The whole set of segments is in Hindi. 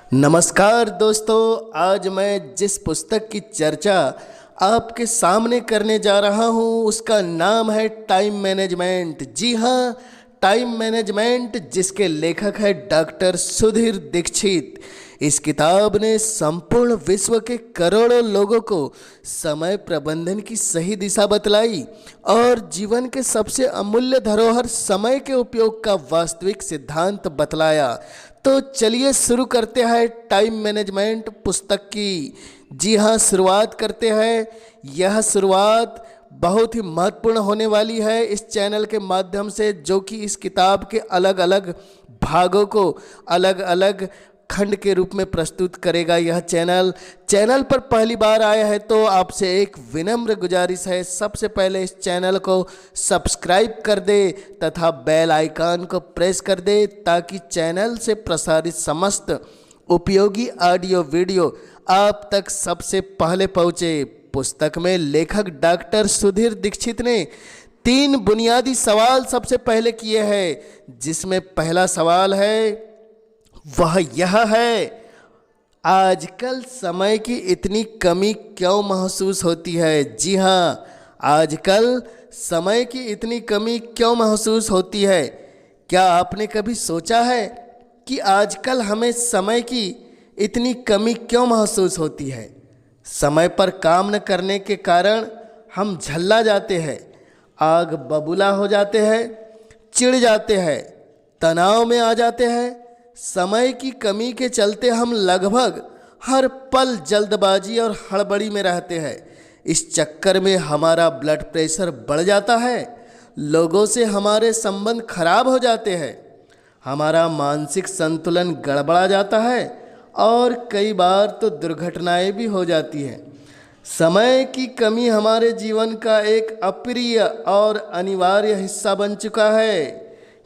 नमस्कार दोस्तों, आज मैं जिस पुस्तक की चर्चा आपके सामने करने जा रहा हूँ उसका नाम है टाइम मैनेजमेंट। जी हाँ, टाइम मैनेजमेंट, जिसके लेखक है डॉक्टर सुधीर दीक्षित। इस किताब ने संपूर्ण विश्व के करोड़ों लोगों को समय प्रबंधन की सही दिशा बतलाई और जीवन के सबसे अमूल्य धरोहर समय के उपयोग का वास्तविक सिद्धांत बतलाया। तो चलिए शुरू करते हैं टाइम मैनेजमेंट पुस्तक की। जी हाँ, शुरुआत करते हैं। यह शुरुआत बहुत ही महत्वपूर्ण होने वाली है इस चैनल के माध्यम से, जो कि इस किताब के अलग अलग भागों को अलग अलग खंड के रूप में प्रस्तुत करेगा। यह चैनल पर पहली बार आया है तो आपसे एक विनम्र गुजारिश है, सबसे पहले इस चैनल को सब्सक्राइब कर दे तथा बेल आइकन को प्रेस कर दे ताकि चैनल से प्रसारित समस्त उपयोगी ऑडियो वीडियो आप तक सबसे पहले पहुँचे। पुस्तक में लेखक डॉक्टर सुधीर दीक्षित ने 3 बुनियादी सवाल सबसे पहले किए हैं, जिसमें पहला सवाल है वह यह है, आजकल समय की इतनी कमी क्यों महसूस होती है। जी हाँ, आजकल समय की इतनी कमी क्यों महसूस होती है। क्या आपने कभी सोचा है कि आजकल हमें समय की इतनी कमी क्यों महसूस होती है। समय पर काम न करने के कारण हम झल्ला जाते हैं, आग बबूला हो जाते हैं, चिढ़ जाते हैं, तनाव में आ जाते हैं। समय की कमी के चलते हम लगभग हर पल जल्दबाजी और हड़बड़ी में रहते हैं। इस चक्कर में हमारा ब्लड प्रेशर बढ़ जाता है, लोगों से हमारे संबंध खराब हो जाते हैं, हमारा मानसिक संतुलन गड़बड़ा जाता है और कई बार तो दुर्घटनाएं भी हो जाती हैं। समय की कमी हमारे जीवन का एक अप्रिय और अनिवार्य हिस्सा बन चुका है।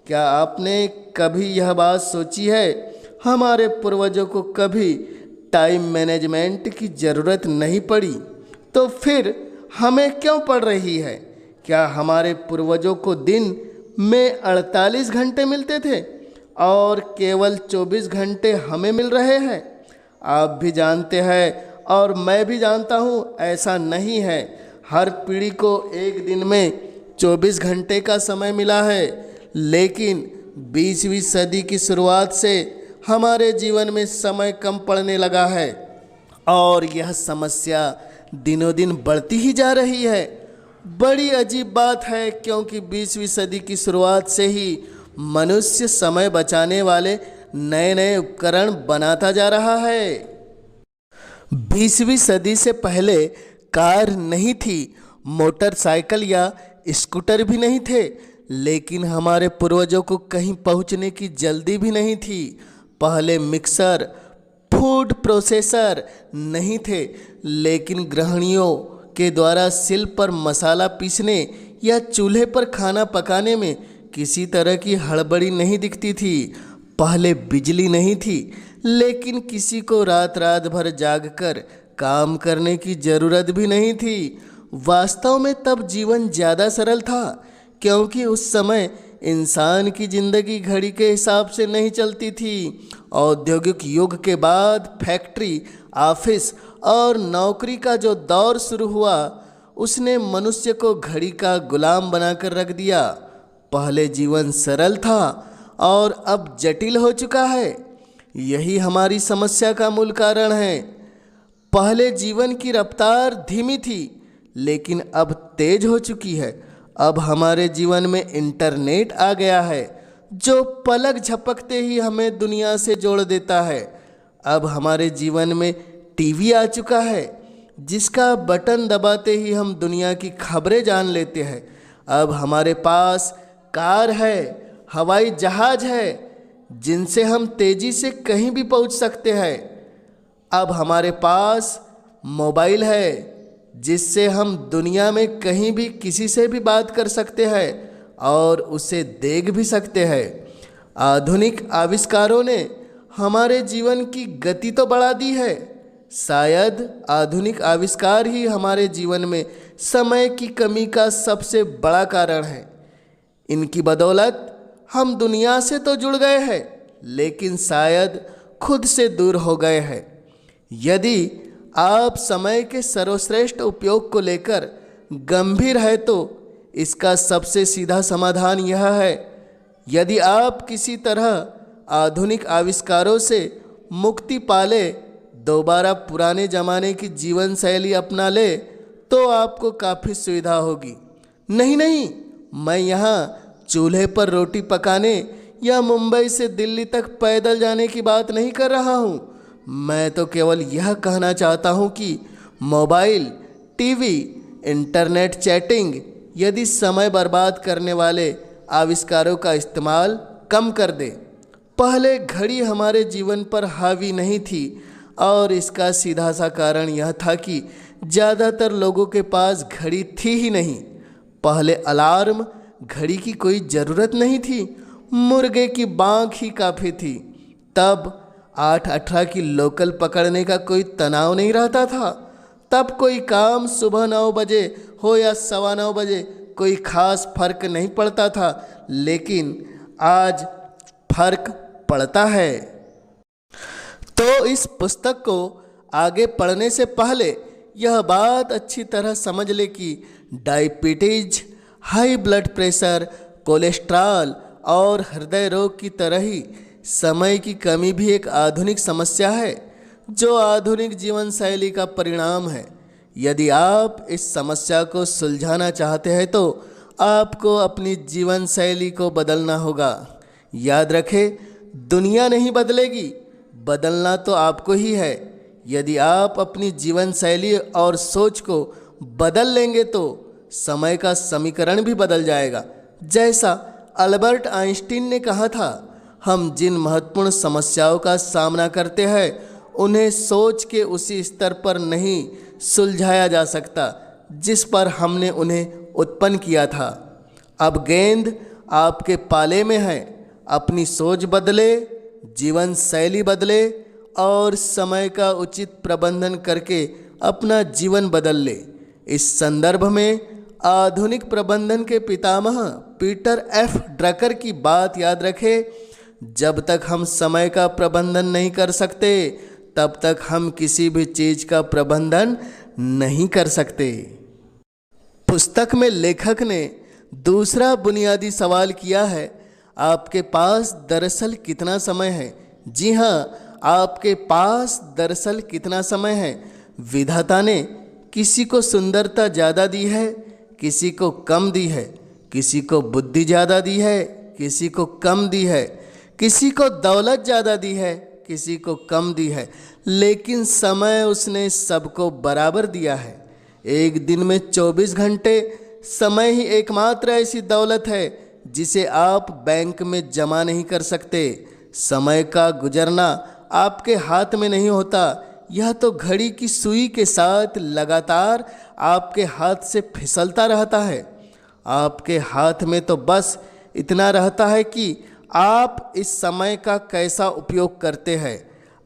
क्या आपने कभी यह बात सोची है, हमारे पूर्वजों को कभी टाइम मैनेजमेंट की ज़रूरत नहीं पड़ी तो फिर हमें क्यों पड़ रही है। क्या हमारे पूर्वजों को दिन में 48 घंटे मिलते थे और केवल 24 घंटे हमें मिल रहे हैं। आप भी जानते हैं और मैं भी जानता हूँ, ऐसा नहीं है। हर पीढ़ी को एक दिन में 24 घंटे का समय मिला है, लेकिन 20वीं सदी की शुरुआत से हमारे जीवन में समय कम पड़ने लगा है और यह समस्या दिनों दिन बढ़ती ही जा रही है। बड़ी अजीब बात है, क्योंकि 20वीं सदी की शुरुआत से ही मनुष्य समय बचाने वाले नए नए उपकरण बनाता जा रहा है। 20वीं सदी से पहले कार नहीं थी, मोटरसाइकिल या स्कूटर भी नहीं थे, लेकिन हमारे पूर्वजों को कहीं पहुंचने की जल्दी भी नहीं थी। पहले मिक्सर, फूड प्रोसेसर नहीं थे, लेकिन गृहिणियों के द्वारा सिल पर मसाला पीसने या चूल्हे पर खाना पकाने में किसी तरह की हड़बड़ी नहीं दिखती थी। पहले बिजली नहीं थी, लेकिन किसी को रात रात भर जागकर काम करने की ज़रूरत भी नहीं थी। वास्तव में तब जीवन ज़्यादा सरल था, क्योंकि उस समय इंसान की ज़िंदगी घड़ी के हिसाब से नहीं चलती थी। औद्योगिक युग के बाद फैक्ट्री, ऑफिस और नौकरी का जो दौर शुरू हुआ, उसने मनुष्य को घड़ी का गुलाम बनाकर रख दिया। पहले जीवन सरल था और अब जटिल हो चुका है। यही हमारी समस्या का मूल कारण है। पहले जीवन की रफ्तार धीमी थी, लेकिन अब तेज हो चुकी है। अब हमारे जीवन में इंटरनेट आ गया है, जो पलक झपकते ही हमें दुनिया से जोड़ देता है। अब हमारे जीवन में टीवी आ चुका है, जिसका बटन दबाते ही हम दुनिया की खबरें जान लेते हैं। अब हमारे पास कार है, हवाई जहाज है, जिनसे हम तेज़ी से कहीं भी पहुंच सकते हैं। अब हमारे पास मोबाइल है, जिससे हम दुनिया में कहीं भी किसी से भी बात कर सकते हैं और उसे देख भी सकते हैं। आधुनिक आविष्कारों ने हमारे जीवन की गति तो बढ़ा दी है। शायद आधुनिक आविष्कार ही हमारे जीवन में समय की कमी का सबसे बड़ा कारण है। इनकी बदौलत हम दुनिया से तो जुड़ गए हैं, लेकिन शायद खुद से दूर हो गए हैं। यदि आप समय के सर्वश्रेष्ठ उपयोग को लेकर गंभीर है तो इसका सबसे सीधा समाधान यह है, यदि आप किसी तरह आधुनिक आविष्कारों से मुक्ति पाले, दोबारा पुराने ज़माने की जीवन शैली अपना ले तो आपको काफ़ी सुविधा होगी। नहीं, मैं यहाँ चूल्हे पर रोटी पकाने या मुंबई से दिल्ली तक पैदल जाने की बात नहीं कर रहा हूँ। मैं तो केवल यह कहना चाहता हूँ कि मोबाइल, टीवी, इंटरनेट चैटिंग यदि समय बर्बाद करने वाले आविष्कारों का इस्तेमाल कम कर दे। पहले घड़ी हमारे जीवन पर हावी नहीं थी और इसका सीधा सा कारण यह था कि ज़्यादातर लोगों के पास घड़ी थी ही नहीं। पहले अलार्म घड़ी की कोई ज़रूरत नहीं थी, मुर्गे की बाँख ही काफ़ी थी। तब 8:18 की लोकल पकड़ने का कोई तनाव नहीं रहता था। तब कोई काम सुबह 9 बजे हो या 9:15 बजे कोई खास फर्क नहीं पड़ता था, लेकिन आज फर्क पड़ता है। तो इस पुस्तक को आगे पढ़ने से पहले यह बात अच्छी तरह समझ ले कि diabetes, high blood pressure, cholesterol और हृदय रोग की तरह ही समय की कमी भी एक आधुनिक समस्या है जो आधुनिक जीवन शैली का परिणाम है। यदि आप इस समस्या को सुलझाना चाहते हैं तो आपको अपनी जीवन शैली को बदलना होगा। याद रखें, दुनिया नहीं बदलेगी, बदलना तो आपको ही है। यदि आप अपनी जीवन शैली और सोच को बदल लेंगे तो समय का समीकरण भी बदल जाएगा। जैसा अल्बर्ट आइंस्टीन ने कहा था, हम जिन महत्वपूर्ण समस्याओं का सामना करते हैं उन्हें सोच के उसी स्तर पर नहीं सुलझाया जा सकता जिस पर हमने उन्हें उत्पन्न किया था। अब गेंद आपके पाले में है। अपनी सोच बदले, जीवन शैली बदले और समय का उचित प्रबंधन करके अपना जीवन बदल ले। इस संदर्भ में आधुनिक प्रबंधन के पितामह पीटर एफ ड्रकर की बात याद रखें, जब तक हम समय का प्रबंधन नहीं कर सकते तब तक हम किसी भी चीज़ का प्रबंधन नहीं कर सकते। पुस्तक में लेखक ने दूसरा बुनियादी सवाल किया है, आपके पास दरअसल कितना समय है? जी हाँ, आपके पास दरअसल कितना समय है? विधाता ने किसी को सुंदरता ज़्यादा दी है, किसी को कम दी है, किसी को बुद्धि ज़्यादा दी है, किसी को कम दी है, किसी को दौलत ज़्यादा दी है, किसी को कम दी है, लेकिन समय उसने सबको बराबर दिया है। एक दिन में 24 घंटे समय ही एकमात्र ऐसी दौलत है जिसे आप बैंक में जमा नहीं कर सकते। समय का गुजरना आपके हाथ में नहीं होता, यह तो घड़ी की सुई के साथ लगातार आपके हाथ से फिसलता रहता है। आपके हाथ में तो बस इतना रहता है कि आप इस समय का कैसा उपयोग करते हैं।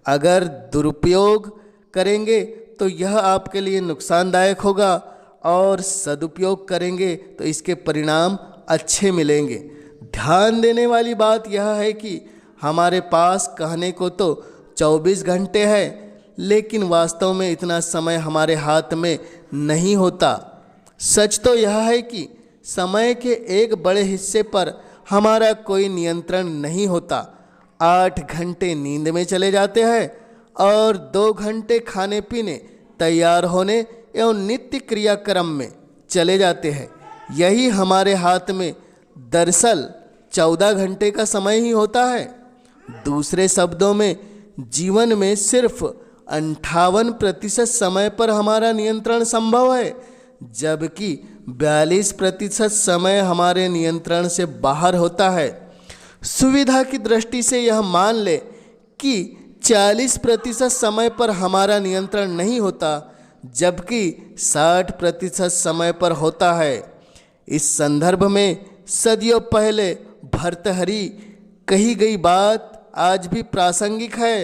अगर दुरुपयोग करेंगे तो यह आपके लिए नुकसानदायक होगा और सदुपयोग करेंगे तो इसके परिणाम अच्छे मिलेंगे। ध्यान देने वाली बात यह है कि हमारे पास कहने को तो 24 घंटे हैं, लेकिन वास्तव में इतना समय हमारे हाथ में नहीं होता। सच तो यह है कि समय के एक बड़े हिस्से पर हमारा कोई नियंत्रण नहीं होता। 8 घंटे नींद में चले जाते हैं और 2 घंटे खाने पीने, तैयार होने एवं नित्य क्रियाक्रम में चले जाते हैं। यही हमारे हाथ में दरअसल 14 घंटे का समय ही होता है। दूसरे शब्दों में, जीवन में सिर्फ 58% समय पर हमारा नियंत्रण संभव है, जबकि 42% समय हमारे नियंत्रण से बाहर होता है। सुविधा की दृष्टि से यह मान ले कि 40% समय पर हमारा नियंत्रण नहीं होता, जबकि 60% समय पर होता है। इस संदर्भ में सदियों पहले भर्तृहरि कही गई बात आज भी प्रासंगिक है।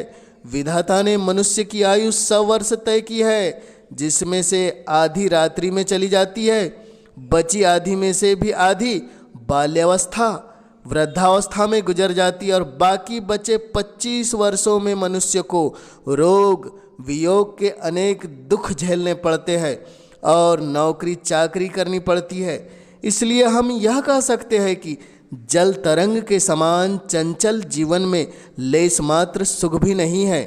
विधाता ने मनुष्य की आयु 100 वर्ष तय की है, जिसमें से आधी रात्रि में चली जाती है, बची आधी में से भी आधी बाल्यावस्था, वृद्धावस्था में गुजर जाती है और बाकी बचे 25 वर्षों में मनुष्य को रोग वियोग के अनेक दुख झेलने पड़ते हैं और नौकरी चाकरी करनी पड़ती है। इसलिए हम यह कह सकते हैं कि जल तरंग के समान चंचल जीवन में लेस मात्र सुख भी नहीं है।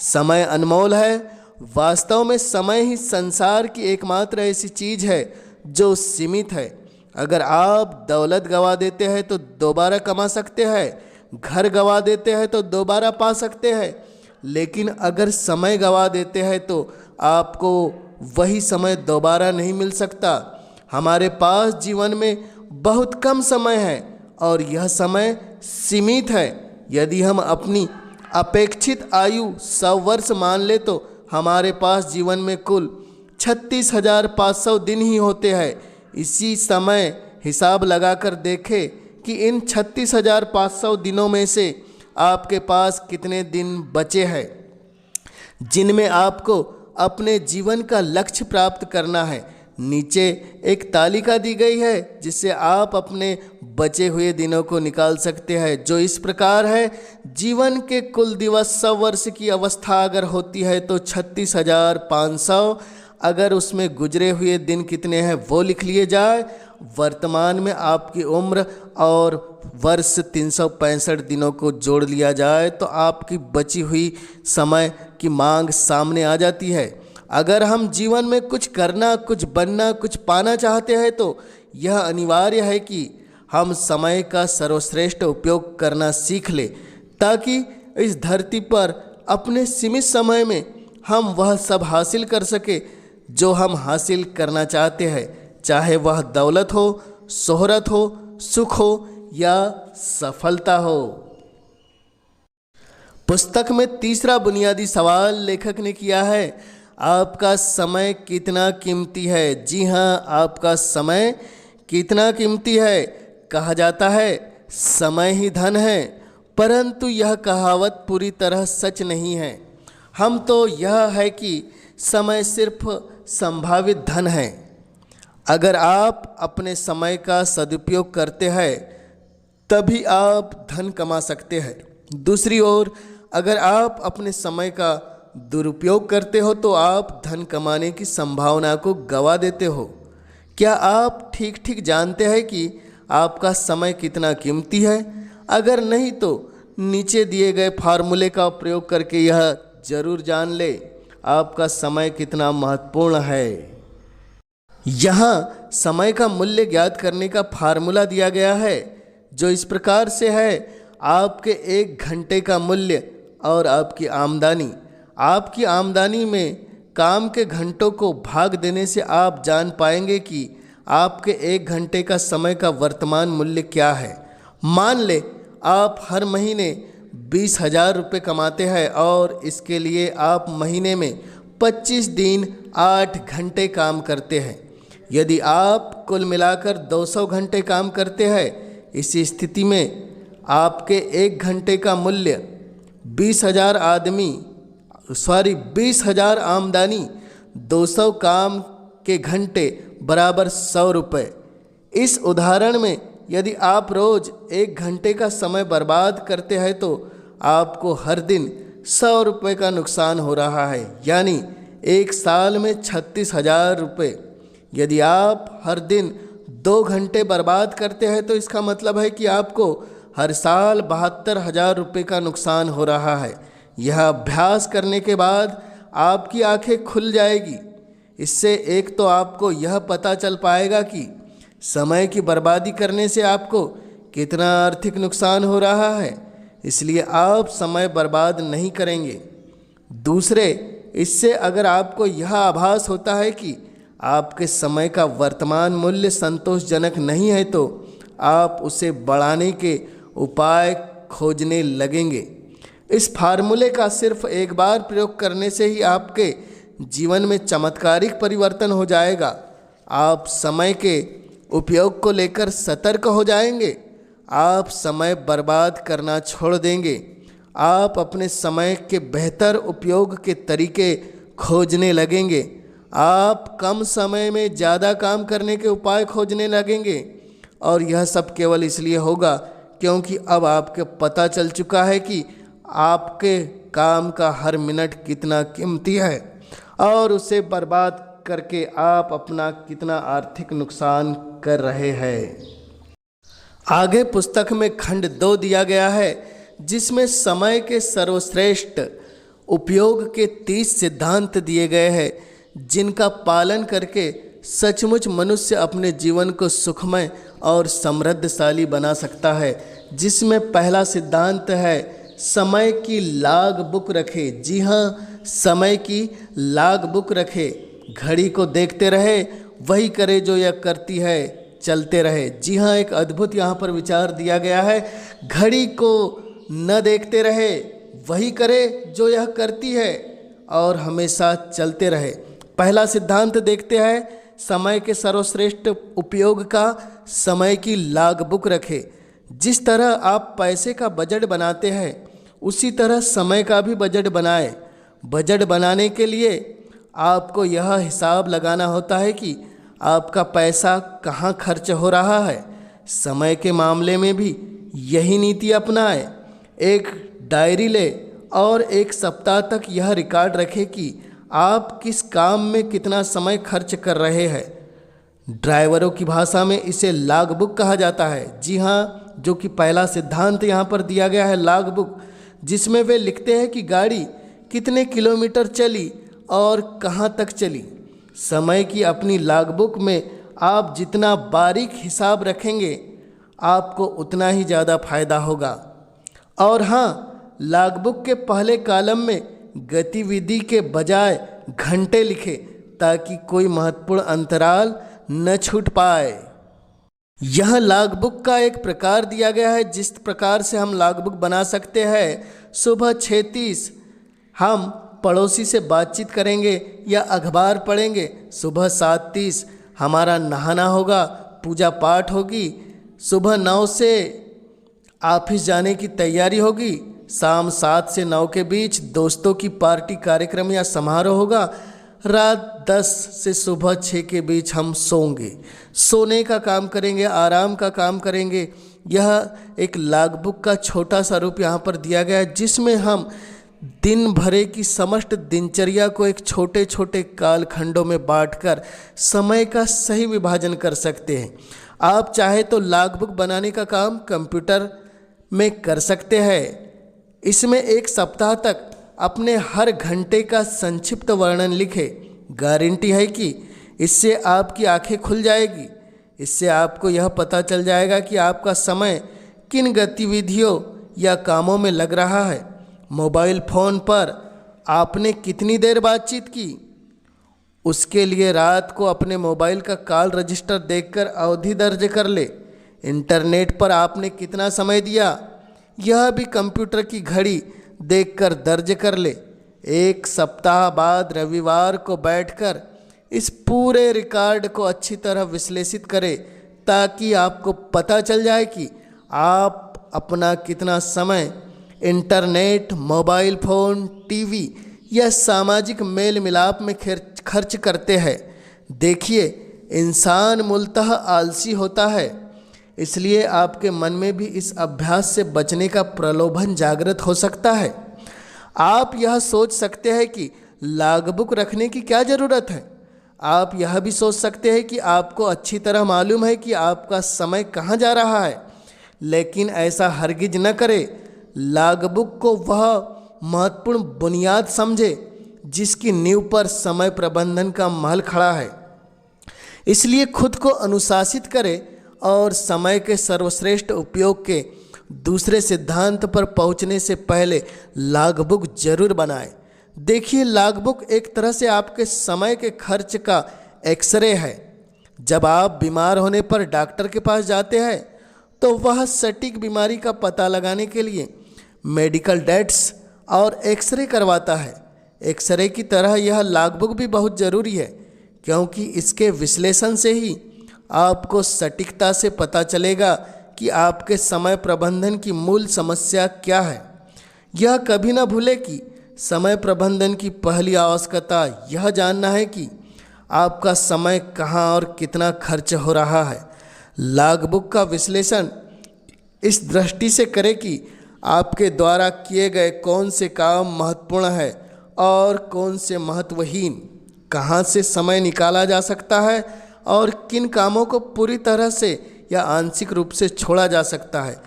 समय अनमोल है। वास्तव में समय ही संसार की एकमात्र ऐसी चीज है जो सीमित है। अगर आप दौलत गंवा देते हैं तो दोबारा कमा सकते हैं, घर गंवा देते हैं तो दोबारा पा सकते हैं, लेकिन अगर समय गंवा देते हैं तो आपको वही समय दोबारा नहीं मिल सकता। हमारे पास जीवन में बहुत कम समय है और यह समय सीमित है। यदि हम अपनी अपेक्षित आयु 100 वर्ष मान ले तो हमारे पास जीवन में कुल 36,500 दिन ही होते हैं। इसी समय हिसाब लगाकर देखें कि इन 36,500 दिनों में से आपके पास कितने दिन बचे हैं जिनमें आपको अपने जीवन का लक्ष्य प्राप्त करना है। नीचे एक तालिका दी गई है जिससे आप अपने बचे हुए दिनों को निकाल सकते हैं, जो इस प्रकार है। जीवन के कुल दिवस 100 वर्ष की अवस्था अगर होती है तो 36,500, अगर उसमें गुजरे हुए दिन कितने हैं वो लिख लिए जाए। वर्तमान में आपकी उम्र और वर्ष 365 दिनों को जोड़ लिया जाए तो आपकी बची हुई समय की मांग सामने आ जाती है। अगर हम जीवन में कुछ करना, कुछ बनना, कुछ पाना चाहते हैं तो यह अनिवार्य है कि हम समय का सर्वश्रेष्ठ उपयोग करना सीख लें, ताकि इस धरती पर अपने सीमित समय में हम वह सब हासिल कर सके जो हम हासिल करना चाहते हैं, चाहे वह दौलत हो, शोहरत हो, सुख हो या सफलता हो। पुस्तक में तीसरा बुनियादी सवाल लेखक ने किया है, आपका समय कितना कीमती है। जी हाँ, आपका समय कितना कीमती है। कहा जाता है समय ही धन है, परंतु यह कहावत पूरी तरह सच नहीं है। हम तो यह है कि समय सिर्फ संभावित धन है। अगर आप अपने समय का सदुपयोग करते हैं तभी आप धन कमा सकते हैं। दूसरी ओर अगर आप अपने समय का दुरुपयोग करते हो तो आप धन कमाने की संभावना को गंवा देते हो। क्या आप ठीक ठीक जानते हैं कि आपका समय कितना कीमती है? अगर नहीं तो नीचे दिए गए फार्मूले का प्रयोग करके यह जरूर जान ले आपका समय कितना महत्वपूर्ण है। यहाँ समय का मूल्य ज्ञात करने का फार्मूला दिया गया है जो इस प्रकार से है, आपके 1 घंटे का मूल्य और आपकी आमदनी। आपकी आमदनी में काम के घंटों को भाग देने से आप जान पाएंगे कि आपके 1 घंटे का समय का वर्तमान मूल्य क्या है। मान ले आप हर महीने 20,000 रुपये कमाते हैं और इसके लिए आप महीने में 25 दिन 8 घंटे काम करते हैं। यदि आप कुल मिलाकर 200 घंटे काम करते हैं, इसी स्थिति में आपके 1 घंटे का मूल्य 20,000 आमदनी, 200 काम के घंटे बराबर 100 रुपये। इस उदाहरण में यदि आप रोज़ 1 घंटे का समय बर्बाद करते हैं तो आपको हर दिन 100 रुपये का नुकसान हो रहा है, यानी 1 साल में 36,000 रुपये। यदि आप हर दिन 2 घंटे बर्बाद करते हैं तो इसका मतलब है कि आपको हर साल 72,000 रुपये का नुकसान हो रहा है। यह अभ्यास करने के बाद आपकी आंखें खुल जाएगी। इससे एक तो आपको यह पता चल पाएगा कि समय की बर्बादी करने से आपको कितना आर्थिक नुकसान हो रहा है, इसलिए आप समय बर्बाद नहीं करेंगे। दूसरे, इससे अगर आपको यह आभास होता है कि आपके समय का वर्तमान मूल्य संतोषजनक नहीं है तो आप उसे बढ़ाने के उपाय खोजने लगेंगे। इस फार्मूले का सिर्फ एक बार प्रयोग करने से ही आपके जीवन में चमत्कारिक परिवर्तन हो जाएगा। आप समय के उपयोग को लेकर सतर्क हो जाएंगे। आप समय बर्बाद करना छोड़ देंगे। आप अपने समय के बेहतर उपयोग के तरीके खोजने लगेंगे। आप कम समय में ज़्यादा काम करने के उपाय खोजने लगेंगे और यह सब केवल इसलिए होगा क्योंकि अब आपको पता चल चुका है कि आपके काम का हर मिनट कितना कीमती है और उसे बर्बाद करके आप अपना कितना आर्थिक नुकसान कर रहे हैं। आगे पुस्तक में खंड 2 दिया गया है, जिसमें समय के सर्वश्रेष्ठ उपयोग के 30 सिद्धांत दिए गए हैं, जिनका पालन करके सचमुच मनुष्य अपने जीवन को सुखमय और समृद्धशाली बना सकता है। जिसमें पहला सिद्धांत है, समय की लाग बुक रखे। जी हाँ, समय की लाग बुक रखे। घड़ी को देखते रहे, वही करे जो यह करती है, चलते रहे। जी हाँ, एक अद्भुत यहाँ पर विचार दिया गया है। घड़ी को न देखते रहे, वही करे जो यह करती है और हमेशा चलते रहे। पहला सिद्धांत देखते हैं समय के सर्वश्रेष्ठ उपयोग का, समय की लाग बुक रखे। जिस तरह आप पैसे का बजट बनाते हैं, उसी तरह समय का भी बजट बनाएं। बजट बनाने के लिए आपको यह हिसाब लगाना होता है कि आपका पैसा कहाँ खर्च हो रहा है। समय के मामले में भी यही नीति अपनाएं। एक डायरी ले और एक सप्ताह तक यह रिकॉर्ड रखें कि आप किस काम में कितना समय खर्च कर रहे हैं। ड्राइवरों की भाषा में इसे लॉग बुक कहा जाता है। जी हाँ, जो कि पहला सिद्धांत यहाँ पर दिया गया है, लॉग बुक, जिसमें वे लिखते हैं कि गाड़ी कितने किलोमीटर चली और कहाँ तक चली। समय की अपनी लॉग बुक में आप जितना बारीक हिसाब रखेंगे, आपको उतना ही ज़्यादा फायदा होगा। और हाँ, लॉग बुक के पहले कॉलम में गतिविधि के बजाय घंटे लिखे, ताकि कोई महत्वपूर्ण अंतराल न छूट पाए। यह लॉग बुक का एक प्रकार दिया गया है, जिस प्रकार से हम लॉग बुक बना सकते हैं। सुबह 6:30 हम पड़ोसी से बातचीत करेंगे या अखबार पढ़ेंगे। सुबह 7:30 हमारा नहाना होगा, पूजा पाठ होगी। सुबह 9 से ऑफिस जाने की तैयारी होगी। शाम 7 से 9 के बीच दोस्तों की पार्टी, कार्यक्रम या समारोह होगा। रात 10 से सुबह 6 के बीच हम सोएंगे, सोने का काम करेंगे, आराम का काम करेंगे। यह एक लॉग बुक का छोटा सा रूप यहाँ पर दिया गया है, जिसमें हम दिन भरे की समस्त दिनचर्या को एक छोटे छोटे कालखंडों में बांटकर समय का सही विभाजन कर सकते हैं। आप चाहे तो लॉग बुक बनाने का काम कंप्यूटर में कर सकते हैं। इसमें एक सप्ताह तक अपने हर घंटे का संक्षिप्त वर्णन लिखें। गारंटी है कि इससे आपकी आंखें खुल जाएगी। इससे आपको यह पता चल जाएगा कि आपका समय किन गतिविधियों या कामों में लग रहा है। मोबाइल फ़ोन पर आपने कितनी देर बातचीत की, उसके लिए रात को अपने मोबाइल का कॉल रजिस्टर देखकर अवधि दर्ज कर ले। इंटरनेट पर आपने कितना समय दिया, यह भी कंप्यूटर की घड़ी देखकर दर्ज कर ले। एक सप्ताह बाद रविवार को बैठकर इस पूरे रिकॉर्ड को अच्छी तरह विश्लेषित करें, ताकि आपको पता चल जाए कि आप अपना कितना समय इंटरनेट, मोबाइल फ़ोन, टीवी या सामाजिक मेल मिलाप में खर्च करते हैं। देखिए, इंसान मूलतः आलसी होता है, इसलिए आपके मन में भी इस अभ्यास से बचने का प्रलोभन जागृत हो सकता है। आप यह सोच सकते हैं कि लॉग बुक रखने की क्या ज़रूरत है। आप यह भी सोच सकते हैं कि आपको अच्छी तरह मालूम है कि आपका समय कहाँ जा रहा है, लेकिन ऐसा हरगिज न करें। लॉग बुक को वह महत्वपूर्ण बुनियाद समझे जिसकी नींव पर समय प्रबंधन का महल खड़ा है। इसलिए खुद को अनुशासित करें और समय के सर्वश्रेष्ठ उपयोग के दूसरे सिद्धांत पर पहुंचने से पहले लॉग बुक जरूर बनाएं। देखिए, लॉग बुक एक तरह से आपके समय के खर्च का एक्सरे है। जब आप बीमार होने पर डॉक्टर के पास जाते हैं, तो वह सटीक बीमारी का पता लगाने के लिए मेडिकल डेट्स और एक्सरे करवाता है। एक्सरे की तरह यह लॉग बुक भी बहुत ज़रूरी है, क्योंकि इसके विश्लेषण से ही आपको सटीकता से पता चलेगा कि आपके समय प्रबंधन की मूल समस्या क्या है। यह कभी ना भूले कि समय प्रबंधन की पहली आवश्यकता यह जानना है कि आपका समय कहाँ और कितना खर्च हो रहा है। लॉग बुक का विश्लेषण इस दृष्टि से करें कि आपके द्वारा किए गए कौन से काम महत्वपूर्ण है और कौन से महत्वहीन, कहाँ से समय निकाला जा सकता है और किन कामों को पूरी तरह से या आंशिक रूप से छोड़ा जा सकता है।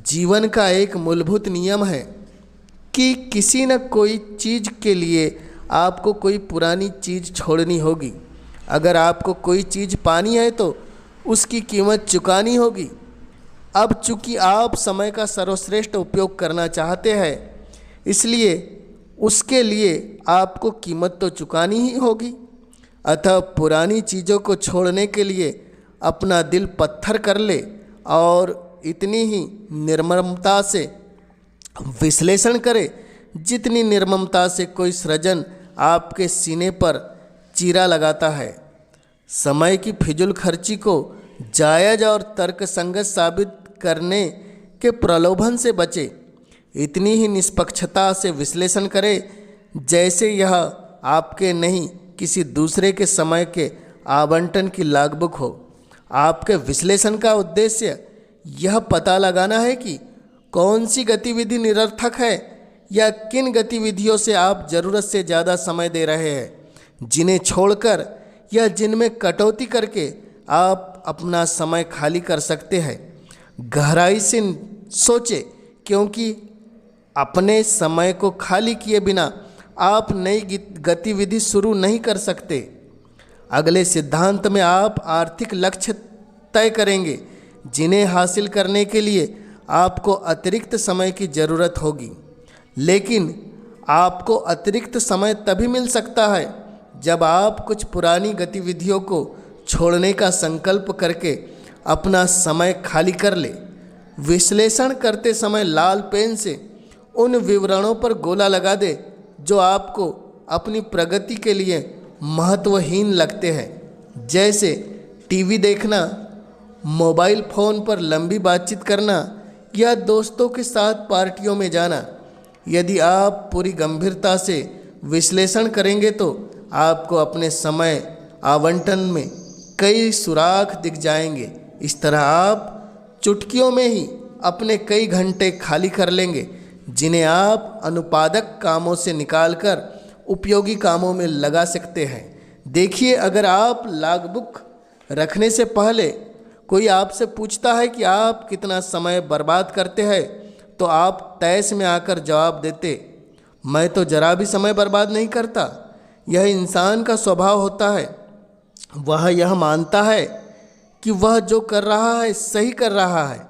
जीवन का एक मूलभूत नियम है कि किसी न कोई चीज़ के लिए आपको कोई पुरानी चीज़ छोड़नी होगी। अगर आपको कोई चीज़ पानी है तो उसकी कीमत चुकानी होगी। अब चूंकि आप समय का सर्वश्रेष्ठ उपयोग करना चाहते हैं, इसलिए उसके लिए आपको कीमत तो चुकानी ही होगी। अतः पुरानी चीज़ों को छोड़ने के लिए अपना दिल पत्थर कर ले और इतनी ही निर्ममता से विश्लेषण करे जितनी निर्ममता से कोई सृजन आपके सीने पर चीरा लगाता है। समय की फिजूल खर्ची को जायज़ और तर्कसंगत साबित करने के प्रलोभन से बचे। इतनी ही निष्पक्षता से विश्लेषण करे जैसे यह आपके नहीं किसी दूसरे के समय के आवंटन की लागबुक हो। आपके विश्लेषण का उद्देश्य यह पता लगाना है कि कौन सी गतिविधि निरर्थक है या किन गतिविधियों से आप ज़रूरत से ज़्यादा समय दे रहे हैं, जिन्हें छोड़कर या जिनमें कटौती करके आप अपना समय खाली कर सकते हैं। गहराई से सोचे, क्योंकि अपने समय को खाली किए बिना आप नई गतिविधि शुरू नहीं कर सकते। अगले सिद्धांत में आप आर्थिक लक्ष्य तय करेंगे जिन्हें हासिल करने के लिए आपको अतिरिक्त समय की ज़रूरत होगी। लेकिन आपको अतिरिक्त समय तभी मिल सकता है जब आप कुछ पुरानी गतिविधियों को छोड़ने का संकल्प करके अपना समय खाली कर ले। विश्लेषण करते समय लाल पेन से उन विवरणों पर गोला लगा दे जो आपको अपनी प्रगति के लिए महत्वहीन लगते हैं, जैसे टीवी देखना, मोबाइल फ़ोन पर लंबी बातचीत करना या दोस्तों के साथ पार्टियों में जाना। यदि आप पूरी गंभीरता से विश्लेषण करेंगे तो आपको अपने समय आवंटन में कई सुराख दिख जाएंगे। इस तरह आप चुटकियों में ही अपने कई घंटे खाली कर लेंगे, जिन्हें आप अनुपादक कामों से निकालकर उपयोगी कामों में लगा सकते हैं। देखिए, अगर आप लॉगबुक रखने से पहले कोई आपसे पूछता है कि आप कितना समय बर्बाद करते हैं, तो आप तैस में आकर जवाब देते, मैं तो जरा भी समय बर्बाद नहीं करता। यह इंसान का स्वभाव होता है। वह यह मानता है कि वह जो कर रहा है सही कर रहा है।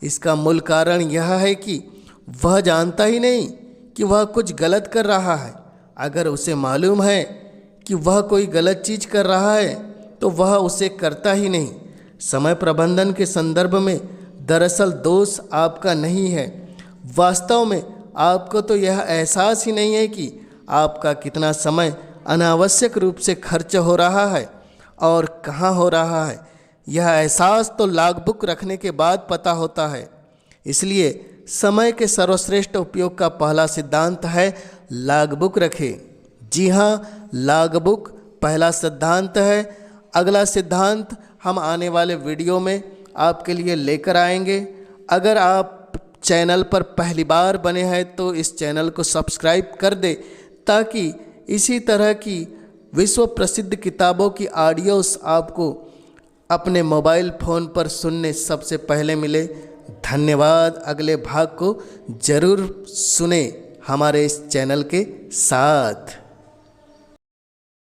इसका मूल कारण यह है कि वह जानता ही नहीं कि वह कुछ गलत कर रहा है। अगर उसे मालूम है कि वह कोई गलत चीज़ कर रहा है तो वह उसे करता ही नहीं। समय प्रबंधन के संदर्भ में दरअसल दोष आपका नहीं है। वास्तव में आपको तो यह एहसास ही नहीं है कि आपका कितना समय अनावश्यक रूप से खर्च हो रहा है और कहाँ हो रहा है। यह एहसास तो लॉगबुक रखने के बाद पता होता है। इसलिए समय के सर्वश्रेष्ठ उपयोग का पहला सिद्धांत है लॉगबुक रखें। जी हाँ, लॉगबुक पहला सिद्धांत है। अगला सिद्धांत हम आने वाले वीडियो में आपके लिए लेकर आएंगे। अगर आप चैनल पर पहली बार बने हैं तो इस चैनल को सब्सक्राइब कर दे, ताकि इसी तरह की विश्व प्रसिद्ध किताबों की ऑडियोस आपको अपने मोबाइल फ़ोन पर सुनने सबसे पहले मिले। धन्यवाद। अगले भाग को ज़रूर सुने हमारे इस चैनल के साथ।